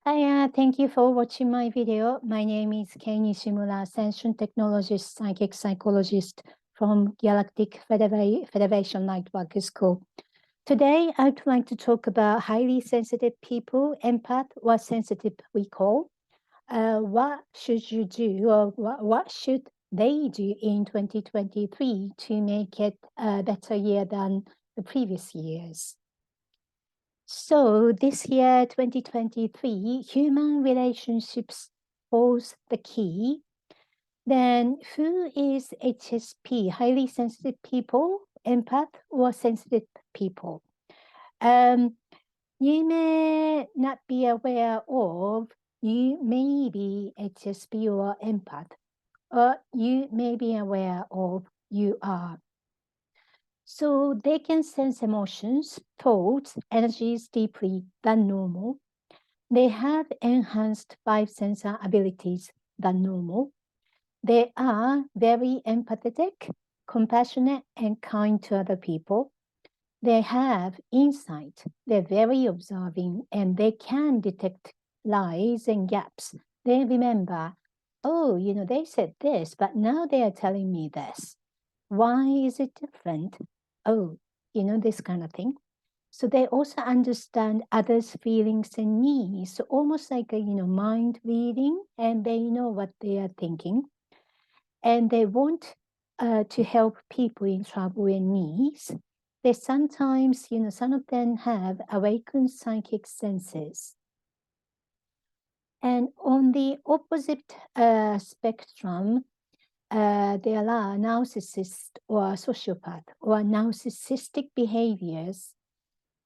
Hi, thank you for watching my video. My name is Kei Nishimura, Ascension Technologist, Psychic Psychologist from Galactic Federation Lightworker School. Today, I'd like to talk about highly sensitive people, empath, or sensitive we call. What should you do, or what should they do in 2023 to make it a better year than the previous years? So this year, 2023, human relationships holds the key. Then who is HSP, highly sensitive people, empath, or sensitive people? You may not be aware of, you may be HSP or empath, or you may be aware of, you are. So they can sense emotions, thoughts, energies deeply than normal. They have enhanced five sensor abilities than normal. They are very empathetic, compassionate, and kind to other people. They have insight. They're very observing, and they can detect lies and gaps. They remember, oh, they said this, but now they are telling me this. Why is it different? Oh, this kind of thing. So they also understand others' feelings and needs. So almost like a, mind reading, and they know what they are thinking. And they want to help people in trouble and needs. They sometimes, some of them have awakened psychic senses. And on the opposite spectrum, there are narcissist or sociopath or narcissistic behaviors.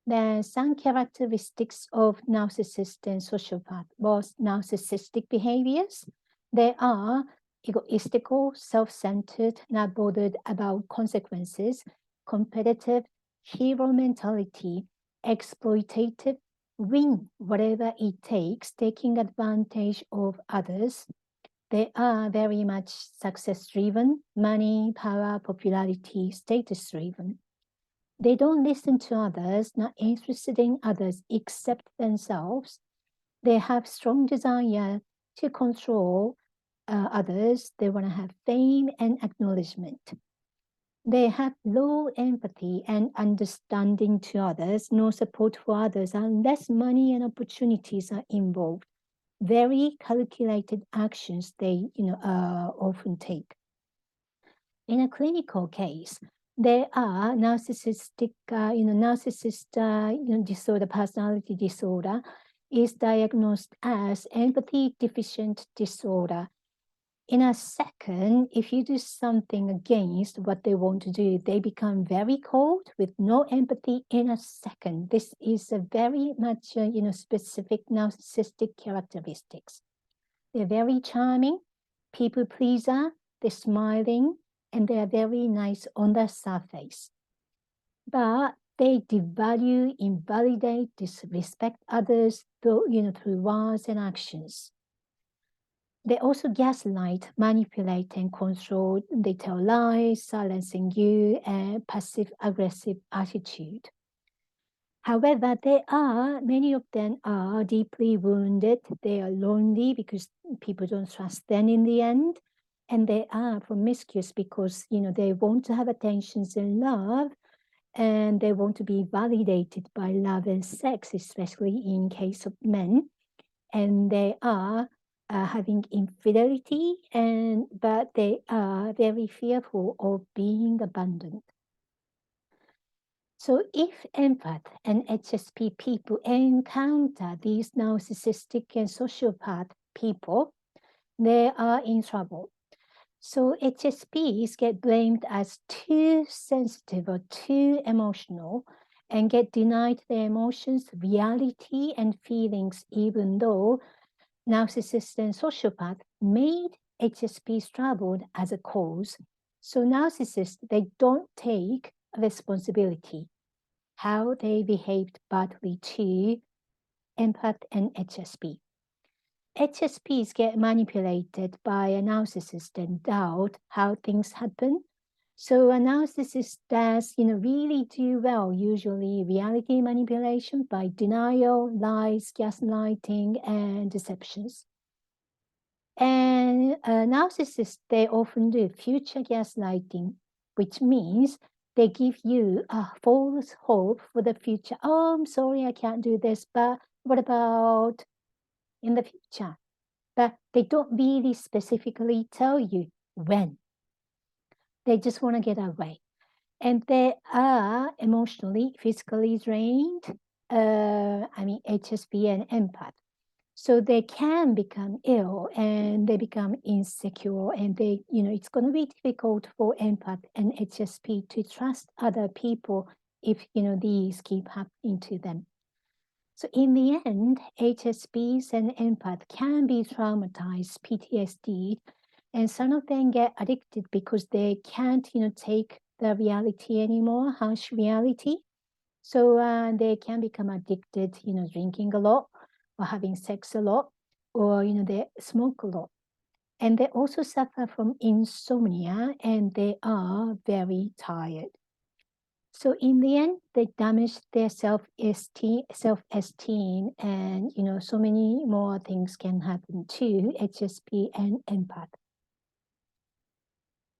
Then some characteristics of narcissist and sociopath was narcissistic behaviors. They are egoistical, self-centered, not bothered about consequences, competitive, hero mentality, exploitative, win whatever it takes, taking advantage of others. They are very much success-driven, money, power, popularity, status-driven. They don't listen to others, not interested in others except themselves. They have strong desire to control others. They want to have fame and acknowledgement. They have low empathy and understanding to others, no support for others unless money and opportunities are involved. Very calculated actions they often take. In a clinical case, there are narcissistic, disorder, personality disorder is diagnosed as empathy deficient disorder. In a second, if you do something against what they want to do, they become very cold with no empathy in a second. This is a very much, specific narcissistic characteristics. They're very charming, people pleaser, they're smiling, and they are very nice on the surface. But they devalue, invalidate, disrespect others through words and actions. They also gaslight, manipulate, and control. They tell lies, silencing you, and passive-aggressive attitude. However, many of them are deeply wounded. They are lonely because people don't trust them in the end. And they are promiscuous because, they want to have attentions and love, and they want to be validated by love and sex, especially in case of men. And they are having infidelity, but they are very fearful of being abandoned. So if empath and HSP people encounter these narcissistic and sociopath people, they are in trouble. So HSPs get blamed as too sensitive or too emotional and get denied their emotions, reality, and feelings, even though narcissists and sociopath made HSPs troubled as a cause. So narcissists, they don't take responsibility how they behaved badly to empath and HSP. HSPs get manipulated by a narcissist and doubt how things happen. So a narcissist does, really do well, usually reality manipulation by denial, lies, gaslighting, and deceptions. And narcissists, they often do future gaslighting, which means they give you a false hope for the future. Oh, I'm sorry, I can't do this, but what about in the future? But they don't really specifically tell you when. They just want to get away. And they are emotionally, physically drained. HSP and empath. So they can become ill and they become insecure, and they, it's going to be difficult for empath and HSP to trust other people if, these keep happening to them. So in the end, HSPs and empath can be traumatized, PTSD, and some of them get addicted because they can't, take the reality anymore, harsh reality. So they can become addicted, drinking a lot or having sex a lot, or, they smoke a lot. And they also suffer from insomnia and they are very tired. So in the end, they damage their self-esteem, and, so many more things can happen to HSP and empath.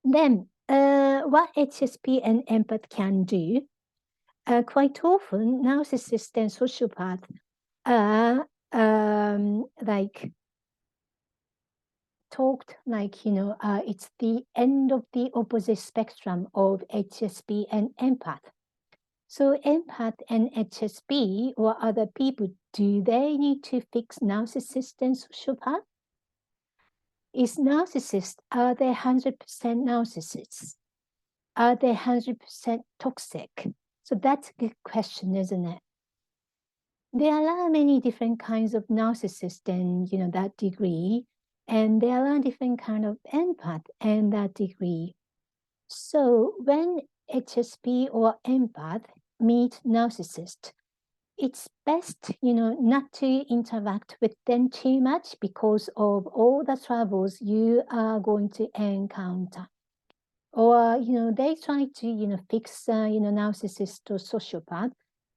Then what HSP and empath can do, quite often, narcissists and sociopaths are talked like, it's the end of the opposite spectrum of HSP and empath. So empath and HSP or other people, do they need to fix narcissist and sociopath? Is narcissist, are they 100% narcissists? Are they 100% toxic? So that's a good question, isn't it? There are many different kinds of narcissists and, that degree, and there are different kind of empath and that degree. So when HSP or empath meet narcissist, it's best, not to interact with them too much because of all the troubles you are going to encounter. Or, they try to, fix, narcissist or sociopath,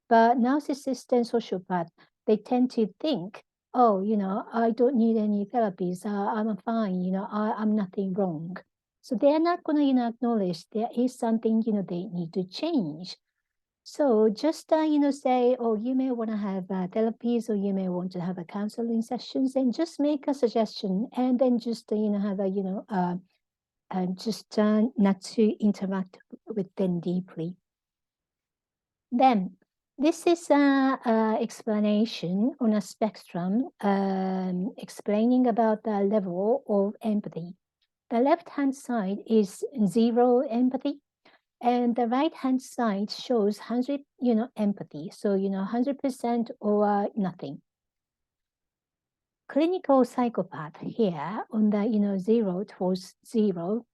but narcissist and sociopath, they tend to think, oh, I don't need any therapies, I'm fine, I'm nothing wrong. So they're not going to, acknowledge there is something, they need to change. So just, say, oh, you may want to have therapies, or you may want to have a counseling sessions, and just make a suggestion, and then just, have a, just not to interact with them deeply. Then, this is an explanation on a spectrum explaining about the level of empathy. The left-hand side is 0 empathy, and the right-hand side shows 100, empathy. So, 100% or nothing. Clinical psychopath here on the 0 towards 0,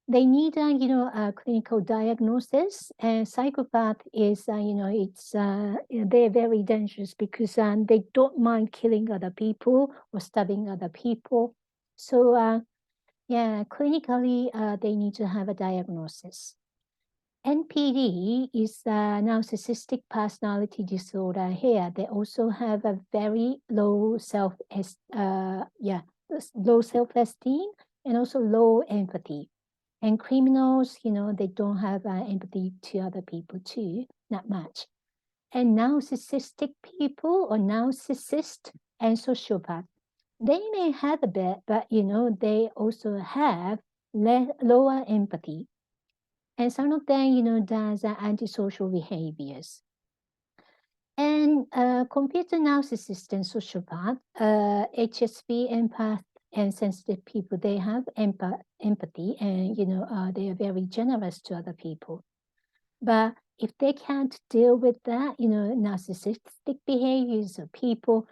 they need a clinical diagnosis. And psychopath is it's they're very dangerous because they don't mind killing other people or stabbing other people. So clinically they need to have a diagnosis. NPD is a narcissistic personality disorder. Here, they also have a very low low self-esteem and also low empathy. And criminals, they don't have empathy to other people too, not much. And narcissistic people or narcissist and sociopath, they may have a bit, but they also have lower empathy. And some of them, does antisocial behaviors. And compared to narcissist and sociopath, HSP, empath, and sensitive people, they have empathy, and they are very generous to other people. But if they can't deal with that, narcissistic behaviors of people,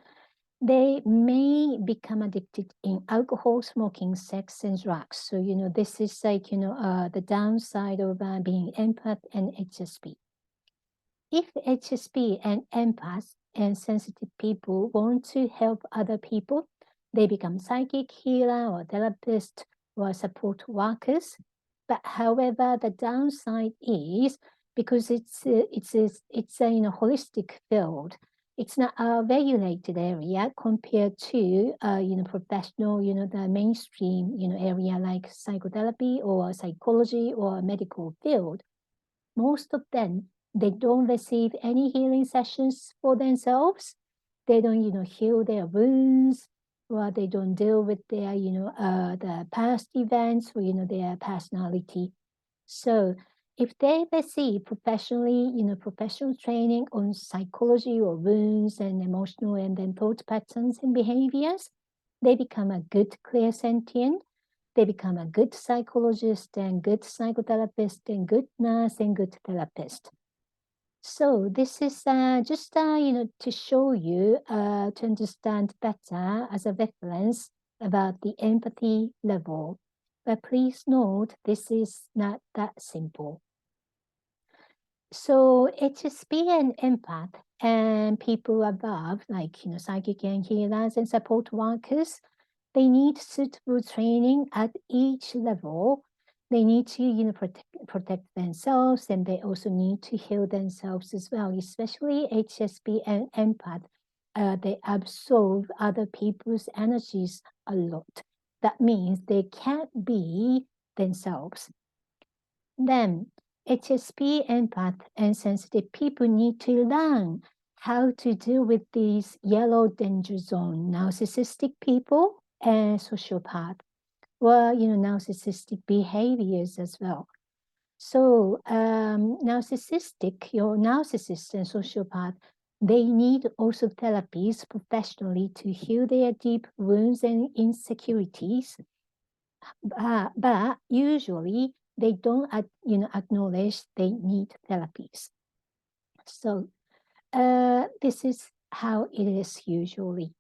they may become addicted in alcohol, smoking, sex, and drugs. So, this is like, the downside of being empath and HSP. If HSP and empath and sensitive people want to help other people, they become psychic healer or therapist or support workers. But however, the downside is because it's a holistic field. It's not a regulated area compared to professional, the mainstream area like psychotherapy or psychology or medical field. Most of them, they don't receive any healing sessions for themselves. They don't heal their wounds, or they don't deal with their the past events or their personality. So if they receive professional training on psychology or wounds and emotional and then thought patterns and behaviors, they become a good clairsentient. They become a good psychologist and good psychotherapist and good nurse and good therapist. So this is just to show you to understand better as a reference about the empathy level. But please note, this is not that simple. So HSP and empath and people above, like psychic and healers and support workers, they need suitable training at each level. They need to protect themselves, and they also need to heal themselves as well, especially HSP and empath. They absorb other people's energies a lot. That means they can't be themselves. Then HSP, empath, and sensitive people need to learn how to deal with these yellow danger zone narcissistic people and sociopath, or narcissistic behaviors as well. So narcissists and sociopath, they need also therapies professionally to heal their deep wounds and insecurities. But usually they don't acknowledge they need therapies. So this is how it is usually.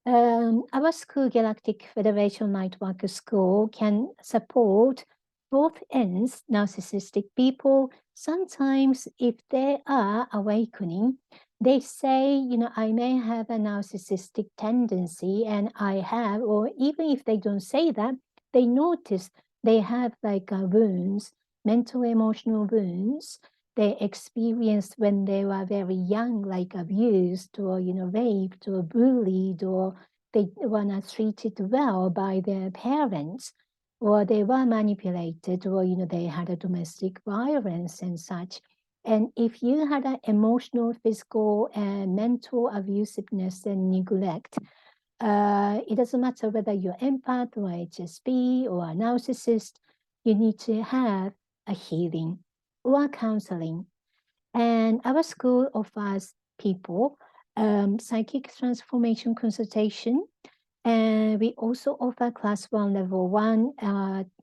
Our school, Galactic Federation Lightworker School, can support both ends, narcissistic people. Sometimes if they are awakening, they say, I may have a narcissistic tendency and I have, or even if they don't say that, they notice they have like wounds, mental, emotional wounds they experienced when they were very young, like abused or, raped or bullied, or they were not treated well by their parents, or they were manipulated, or, they had a domestic violence and such. And if you had an emotional, physical, and mental abusiveness and neglect, it doesn't matter whether you're empath or HSP or a narcissist, you need to have a healing or counseling. And our school offers people psychic transformation consultation. And we also offer class 1, level 1,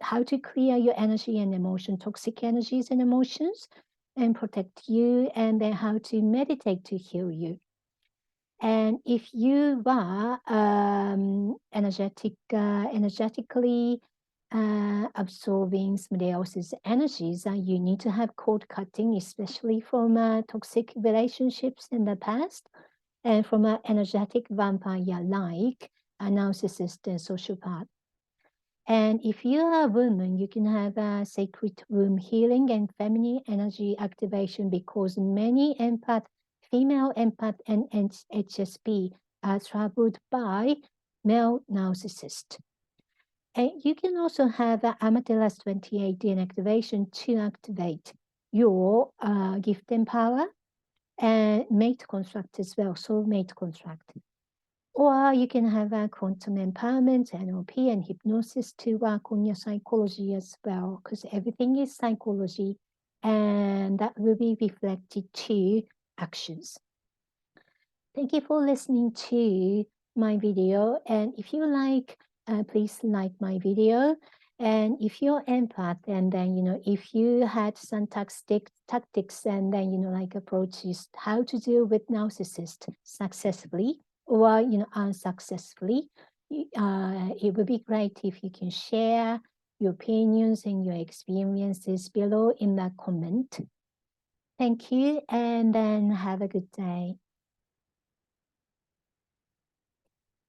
how to clear your energy and emotion, toxic energies and emotions, and protect you, and then how to meditate to heal you. And if you are energetically absorbing somebody else's energies, you need to have cord cutting, especially from toxic relationships in the past, and from an energetic vampire like a narcissist and sociopath. And if you are a woman, you can have a sacred womb healing and feminine energy activation, because many female empath and HSP are troubled by male narcissist. And you can also have an Amaterasu 2018 activation to activate your gift and power and mate contract as well, soulmate contract. Or you can have a quantum empowerment, NLP, and hypnosis to work on your psychology as well, because everything is psychology, and that will be reflected to actions. Thank you for listening to my video, and if you like, please like my video. And if you're empath, and then if you had some tactics and then like approaches how to deal with narcissists successfully or unsuccessfully, it would be great if you can share your opinions and your experiences below in that comment. Thank you, and then have a good day.